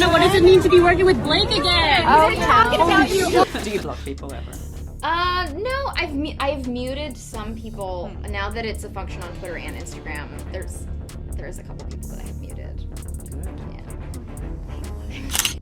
So what does it mean to be working with Blake again? Oh, talking about you. Do you block people ever? No, I've muted some people. Now that it's a function on Twitter and Instagram, there's a couple people that I have muted.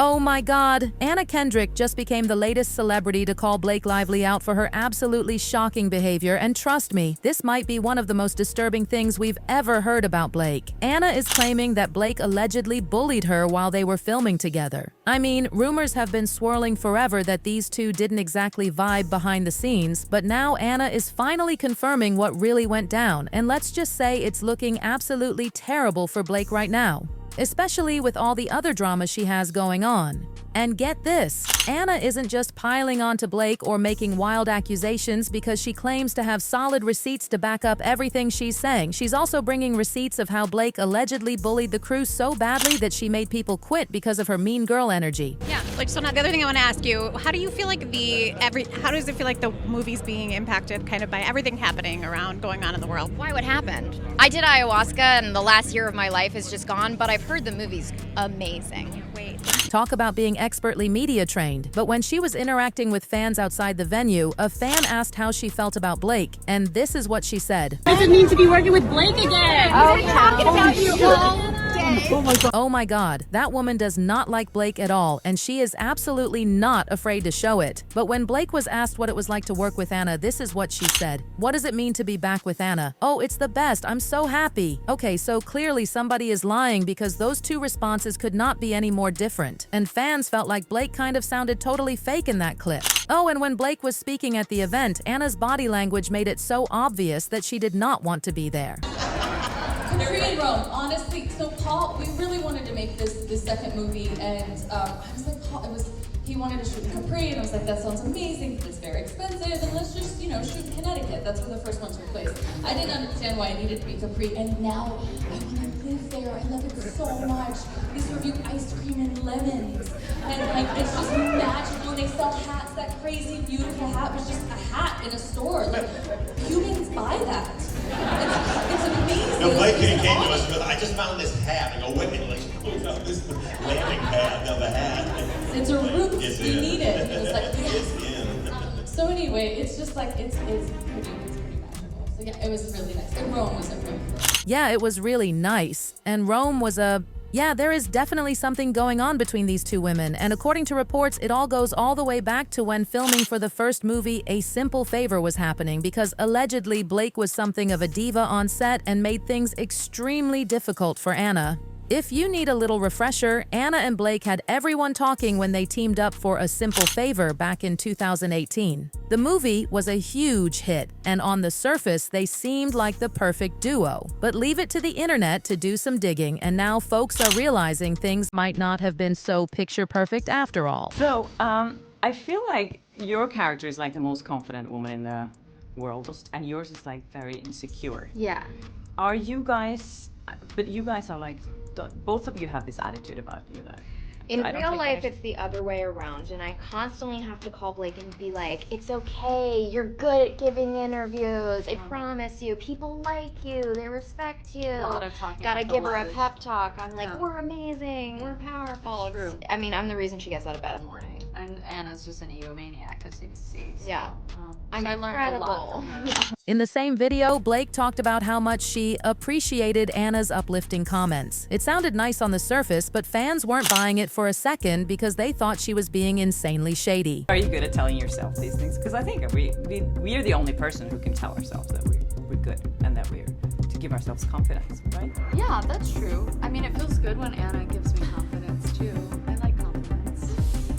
Oh my God, Anna Kendrick just became the latest celebrity to call Blake Lively out for her absolutely shocking behavior, and trust me, this might be one of the most disturbing things we've ever heard about Blake. Anna is claiming that Blake allegedly bullied her while they were filming together. I mean, rumors have been swirling forever that these two didn't exactly vibe behind the scenes, but now Anna is finally confirming what really went down, and let's just say it's looking absolutely terrible for Blake right now, especially with all the other drama she has going on. And get this, Anna isn't just piling onto Blake or making wild accusations because she claims to have solid receipts to back up everything she's saying. She's also bringing receipts of how Blake allegedly bullied the crew so badly that she made people quit because of her mean girl energy. Yeah, so now the other thing I want to ask you, how do you feel like how does it feel like the movie's being impacted kind of by everything happening around going on in the world? Why? What happened? I did ayahuasca and the last year of my life is just gone, but I've heard the movie's amazing. Wait. Talk about being expertly media trained, but when she was interacting with fans outside the venue, a fan asked how she felt about Blake, and this is what she said. What does it mean to be working with Blake again? Oh, talking about you all day. Oh my God, that woman does not like Blake at all, and she is absolutely not afraid to show it. But when Blake was asked what it was like to work with Anna, this is what she said. What does it mean to be back with Anna? Oh, it's the best. I'm so happy. Okay, so clearly somebody is lying because those two responses could not be any more different. And fans felt like Blake kind of sounded totally fake in that clip. Oh, and when Blake was speaking at the event, Anna's body language made it so obvious that she did not want to be there. Capri and Rome, honestly. So Paul, we really wanted to make this second movie, and I was like, Paul, he wanted to shoot in Capri, and I was like, that sounds amazing, but it's very expensive, and let's just, shoot in Connecticut. That's where the first one took place. I didn't understand why it needed to be Capri, and now I want to live there. I love it so much. They serve you ice cream and lemons, and it's just magical. They sell hats. That crazy, beautiful hat was just a hat in a store. Like, humans buy that. It's amazing. No, Blake came to us with, I just found this hat. I go, wait a minute, like, pulls out this landing pad of a hat. It's a roof. We need it. It was like, It's in. So anyway, it's just like, it's pretty magical. So yeah, it was really nice. And Rome was a really cool. Yeah, it was really nice. And Rome was yeah, there is definitely something going on between these two women, and according to reports, it all goes all the way back to when filming for the first movie, A Simple Favor was happening, because allegedly Blake was something of a diva on set and made things extremely difficult for Anna. If you need a little refresher, Anna and Blake had everyone talking when they teamed up for A Simple Favor back in 2018. The movie was a huge hit, and on the surface, they seemed like the perfect duo. But leave it to the internet to do some digging, and now folks are realizing things might not have been so picture perfect after all. So, I feel like your character is like the most confident woman in the world, and yours is like very insecure. Yeah. Are you guys, but you guys are like, both of you have this attitude about you that In I don't real think life, I- it's the other way around, and I constantly have to call Blake and be like, it's okay, you're good at giving interviews, I promise you, people like you, they respect you. A lot of talking Gotta about give the her a lies. pep talk. I'm like, Yeah. we're amazing, we're powerful. True. I mean, I'm the reason she gets out of bed in the morning. And Anna's just an egomaniac, as you can see. So, Yeah. I'm I learned a lot incredible. from her. In the same video, Blake talked about how much she appreciated Anna's uplifting comments. It sounded nice on the surface, but fans weren't buying it for a second because they thought she was being insanely shady. Are you good at telling yourself these things? Because I think we are the only person who can tell ourselves that we're good and that we're to give ourselves confidence, right? Yeah, that's true. I mean, it feels good when Anna gives me confidence, too. I like compliments.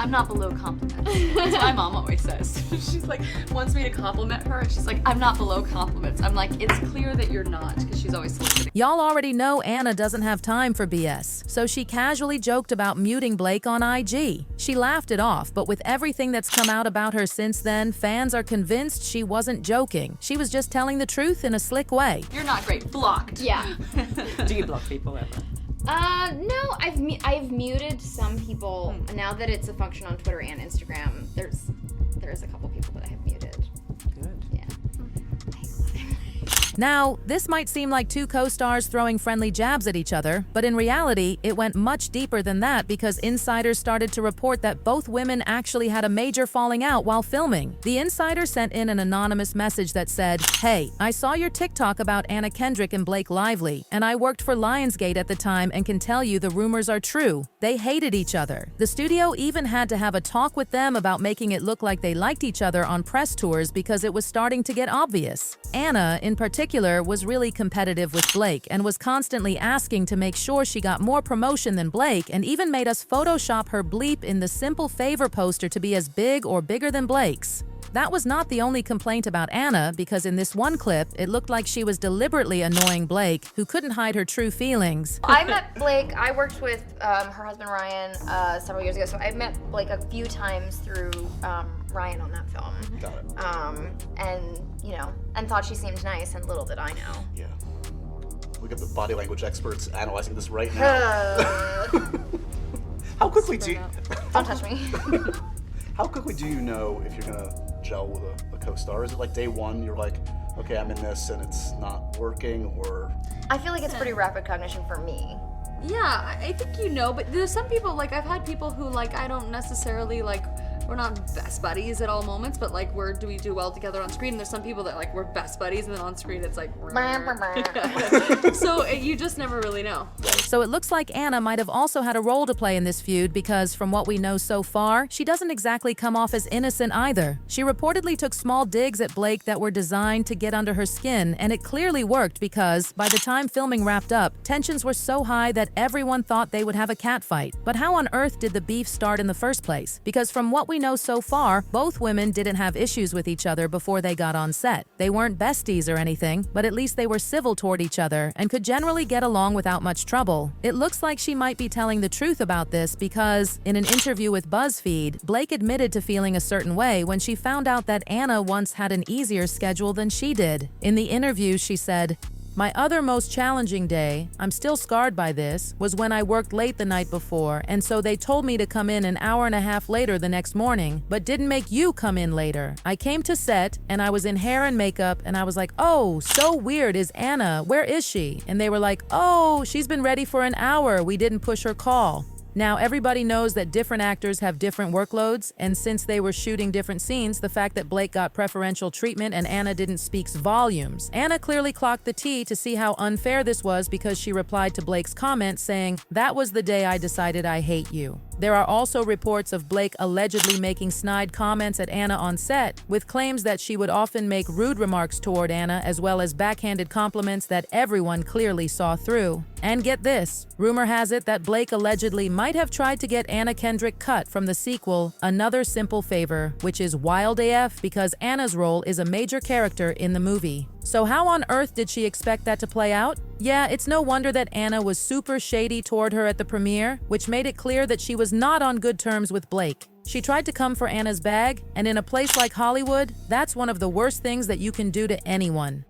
I'm not below compliments. That's what my mom always says. She's like, wants me to compliment her, and she's like, I'm not below compliments. I'm like, it's clear that you're not, because she's always soliciting. Y'all already know Anna doesn't have time for BS, so she casually joked about muting Blake on IG. She laughed it off, but with everything that's come out about her since then, fans are convinced she wasn't joking. She was just telling the truth in a slick way. You're not great. Blocked. Yeah. Do you block people ever? No, I've muted some people. Now that it's a function on Twitter and Instagram, there's a couple people that I have muted. Good. Yeah. Now, this might seem like two co-stars throwing friendly jabs at each other, but in reality, it went much deeper than that because insiders started to report that both women actually had a major falling out while filming. The insider sent in an anonymous message that said, "Hey, I saw your TikTok about Anna Kendrick and Blake Lively, and I worked for Lionsgate at the time and can tell you the rumors are true. They hated each other. The studio even had to have a talk with them about making it look like they liked each other on press tours because it was starting to get obvious." Anna, in particular, was really competitive with Blake and was constantly asking to make sure she got more promotion than Blake, and even made us Photoshop her bleep in the Simple Favor poster to be as big or bigger than Blake's. That was not the only complaint about Anna, because in this one clip, it looked like she was deliberately annoying Blake, who couldn't hide her true feelings. I met Blake, I worked with her husband Ryan several years ago, so I met Blake a few times through Ryan on that film. Got it. And, you know, and thought she seemed nice, and little did I know. Yeah. We got the body language experts analyzing this right now. How quickly do you... Don't touch me. How quickly do you know if you're gonna gel with a co-star? Is it like day one, you're like, okay, I'm in this and it's not working, or? I feel like it's pretty rapid cognition for me. Yeah, I think you know, but there's some people, like, I've had people who, like, I don't necessarily, like, we're not best buddies at all moments, but, like, do we do well together on screen? And there's some people that, like, we're best buddies, and then on screen it's like, so you just never really know. So it looks like Anna might have also had a role to play in this feud because, from what we know so far, she doesn't exactly come off as innocent either. She reportedly took small digs at Blake that were designed to get under her skin, and it clearly worked because, by the time filming wrapped up, tensions were so high that everyone thought they would have a catfight. But how on earth did the beef start in the first place? Because from what we know so far, both women didn't have issues with each other before they got on set. They weren't besties or anything, but at least they were civil toward each other and could generally get along without much trouble. It looks like she might be telling the truth about this because, in an interview with BuzzFeed, Blake admitted to feeling a certain way when she found out that Anna once had an easier schedule than she did. In the interview, she said, "My other most challenging day, I'm still scarred by this, was when I worked late the night before, and so they told me to come in an hour and a half later the next morning, but didn't make you come in later. I came to set, and I was in hair and makeup, and I was like, oh, so weird, is Anna, where is she? And they were like, oh, she's been ready for an hour, we didn't push her call." Now, everybody knows that different actors have different workloads, and since they were shooting different scenes, the fact that Blake got preferential treatment and Anna didn't speaks volumes. Anna clearly clocked the tea to see how unfair this was because she replied to Blake's comment saying, "That was the day I decided I hate you." There are also reports of Blake allegedly making snide comments at Anna on set, with claims that she would often make rude remarks toward Anna as well as backhanded compliments that everyone clearly saw through. And get this, rumor has it that Blake allegedly might have tried to get Anna Kendrick cut from the sequel, Another Simple Favor, which is wild AF because Anna's role is a major character in the movie. So how on earth did she expect that to play out? Yeah, it's no wonder that Anna was super shady toward her at the premiere, which made it clear that she was not on good terms with Blake. She tried to come for Anna's bag, and in a place like Hollywood, that's one of the worst things that you can do to anyone.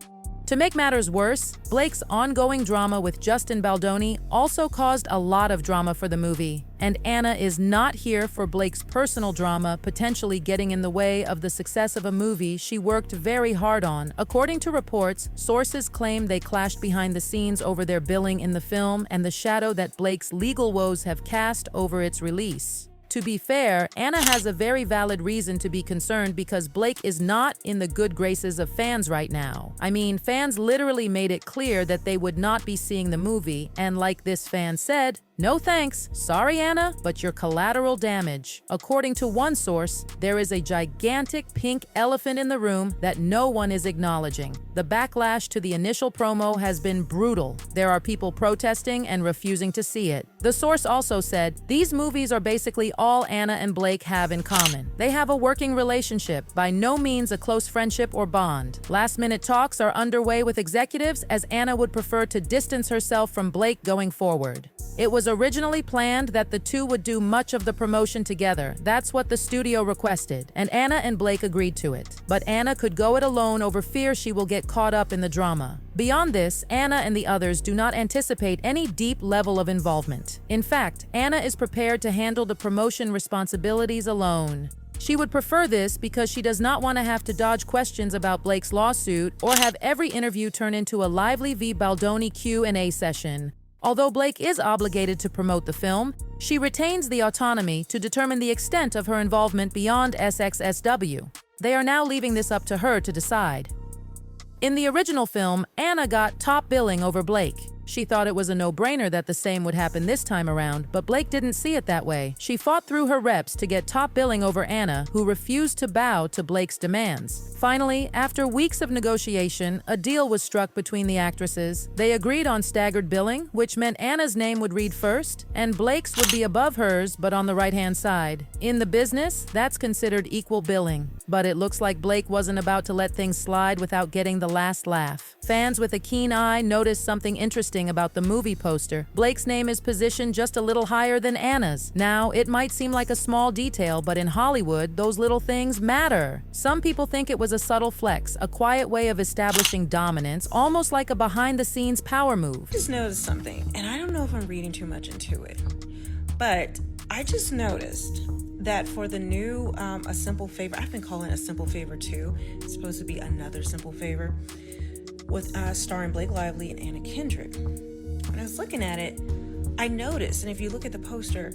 To make matters worse, Blake's ongoing drama with Justin Baldoni also caused a lot of drama for the movie, and Anna is not here for Blake's personal drama potentially getting in the way of the success of a movie she worked very hard on. According to reports, sources claim they clashed behind the scenes over their billing in the film and the shadow that Blake's legal woes have cast over its release. To be fair, Anna has a very valid reason to be concerned because Blake is not in the good graces of fans right now. I mean, fans literally made it clear that they would not be seeing the movie, and like this fan said, "No thanks, sorry Anna, but you're collateral damage." According to one source, there is a gigantic pink elephant in the room that no one is acknowledging. The backlash to the initial promo has been brutal. There are people protesting and refusing to see it. The source also said, "These movies are basically all Anna and Blake have in common. They have a working relationship, by no means a close friendship or bond. Last-minute talks are underway with executives as Anna would prefer to distance herself from Blake going forward." It was originally planned that the two would do much of the promotion together. That's what the studio requested, and Anna and Blake agreed to it. But Anna could go it alone over fear she will get caught up in the drama. Beyond this, Anna and the others do not anticipate any deep level of involvement. In fact, Anna is prepared to handle the promotion responsibilities alone. She would prefer this because she does not want to have to dodge questions about Blake's lawsuit or have every interview turn into a lively v. Baldoni Q&A session. Although Blake is obligated to promote the film, she retains the autonomy to determine the extent of her involvement beyond SXSW. They are now leaving this up to her to decide. In the original film, Anna got top billing over Blake. She thought it was a no-brainer that the same would happen this time around, but Blake didn't see it that way. She fought through her reps to get top billing over Anna, who refused to bow to Blake's demands. Finally, after weeks of negotiation, a deal was struck between the actresses. They agreed on staggered billing, which meant Anna's name would read first, and Blake's would be above hers, but on the right-hand side. In the business, that's considered equal billing. But it looks like Blake wasn't about to let things slide without getting the last laugh. Fans with a keen eye noticed something interesting about the movie poster. Blake's name is positioned just a little higher than Anna's. Now, it might seem like a small detail, but in Hollywood, those little things matter. Some people think it was a subtle flex, a quiet way of establishing dominance, almost like a behind-the-scenes power move. I just noticed something, and I don't know if I'm reading too much into it, but I just noticed that for the new A Simple Favor, I've been calling it A Simple Favor 2, it's supposed to be Another Simple Favor, with starring Blake Lively and Anna Kendrick. When I was looking at it, I noticed, and if you look at the poster,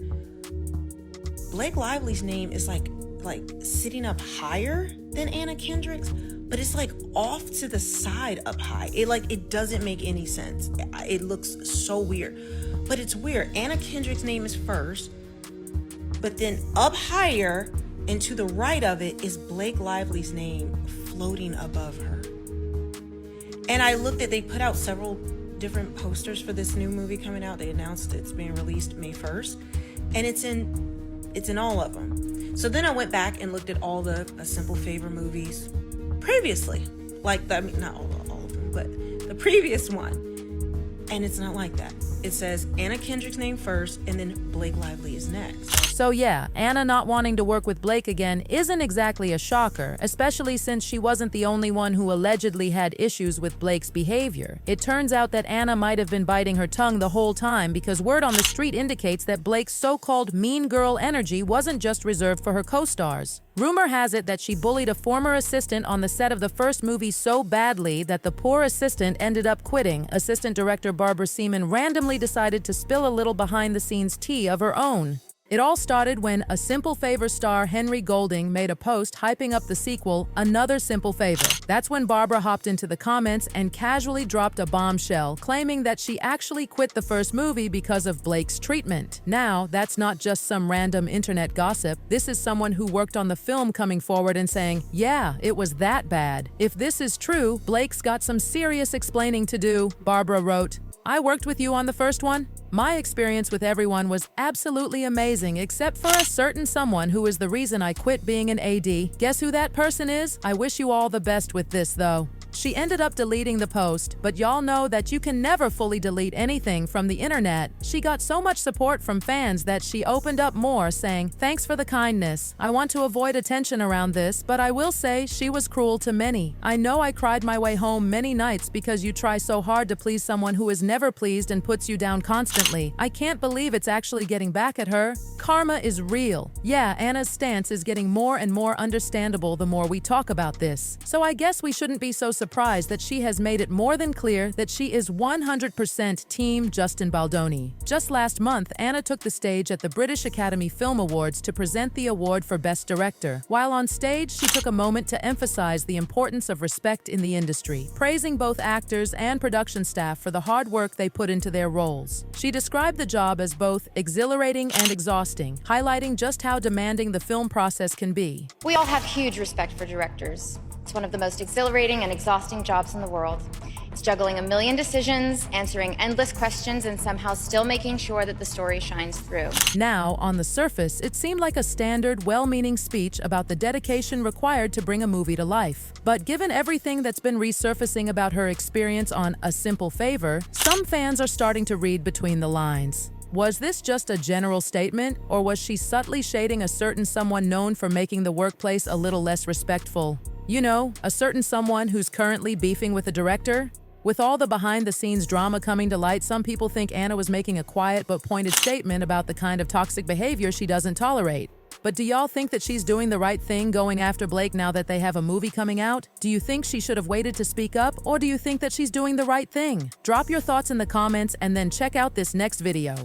Blake Lively's name is like sitting up higher than Anna Kendrick's, but it's like off to the side up high. It doesn't make any sense. It looks so weird, but it's weird. Anna Kendrick's name is first, but then up higher and to the right of it is Blake Lively's name floating above her. And I looked at, they put out several different posters for this new movie coming out. They announced it's being released May 1st, and it's in all of them. So then I went back and looked at all the A Simple Favor movies previously, not all of them, but the previous one. And it's not like that. It says Anna Kendrick's name first, and then Blake Lively is next. So yeah, Anna not wanting to work with Blake again isn't exactly a shocker, especially since she wasn't the only one who allegedly had issues with Blake's behavior. It turns out that Anna might have been biting her tongue the whole time because word on the street indicates that Blake's so-called mean girl energy wasn't just reserved for her co-stars. Rumor has it that she bullied a former assistant on the set of the first movie so badly that the poor assistant ended up quitting. Assistant director Barbara Seaman randomly decided to spill a little behind-the-scenes tea of her own. It all started when A Simple Favor star Henry Golding made a post hyping up the sequel, Another Simple Favor. That's when Barbara hopped into the comments and casually dropped a bombshell, claiming that she actually quit the first movie because of Blake's treatment. Now, that's not just some random internet gossip. This is someone who worked on the film coming forward and saying, yeah, it was that bad. If this is true, Blake's got some serious explaining to do. Barbara wrote, I worked with you on the first one. My experience with everyone was absolutely amazing except for a certain someone who is the reason I quit being an AD. Guess who that person is? I wish you all the best with this though. She ended up deleting the post, but y'all know that you can never fully delete anything from the internet. She got so much support from fans that she opened up more, saying, thanks for the kindness. I want to avoid attention around this, but I will say she was cruel to many. I know I cried my way home many nights because you try so hard to please someone who is never pleased and puts you down constantly. I can't believe it's actually getting back at her. Karma is real. Yeah, Anna's stance is getting more and more understandable the more we talk about this. So I guess we shouldn't be so surprised that she has made it more than clear that she is 100% Team Justin Baldoni. Just last month, Anna took the stage at the British Academy Film Awards to present the award for Best Director. While on stage, she took a moment to emphasize the importance of respect in the industry, praising both actors and production staff for the hard work they put into their roles. She described the job as both exhilarating and exhausting, highlighting just how demanding the film process can be. We all have huge respect for directors. It's one of the most exhilarating and exhausting jobs in the world. It's juggling a million decisions, answering endless questions, and somehow still making sure that the story shines through. Now, on the surface, it seemed like a standard, well-meaning speech about the dedication required to bring a movie to life. But given everything that's been resurfacing about her experience on A Simple Favor, some fans are starting to read between the lines. Was this just a general statement, or was she subtly shading a certain someone known for making the workplace a little less respectful? You know, a certain someone who's currently beefing with a director? With all the behind-the-scenes drama coming to light, some people think Anna was making a quiet but pointed statement about the kind of toxic behavior she doesn't tolerate. But do y'all think that she's doing the right thing going after Blake now that they have a movie coming out? Do you think she should have waited to speak up, or do you think that she's doing the right thing? Drop your thoughts in the comments and then check out this next video.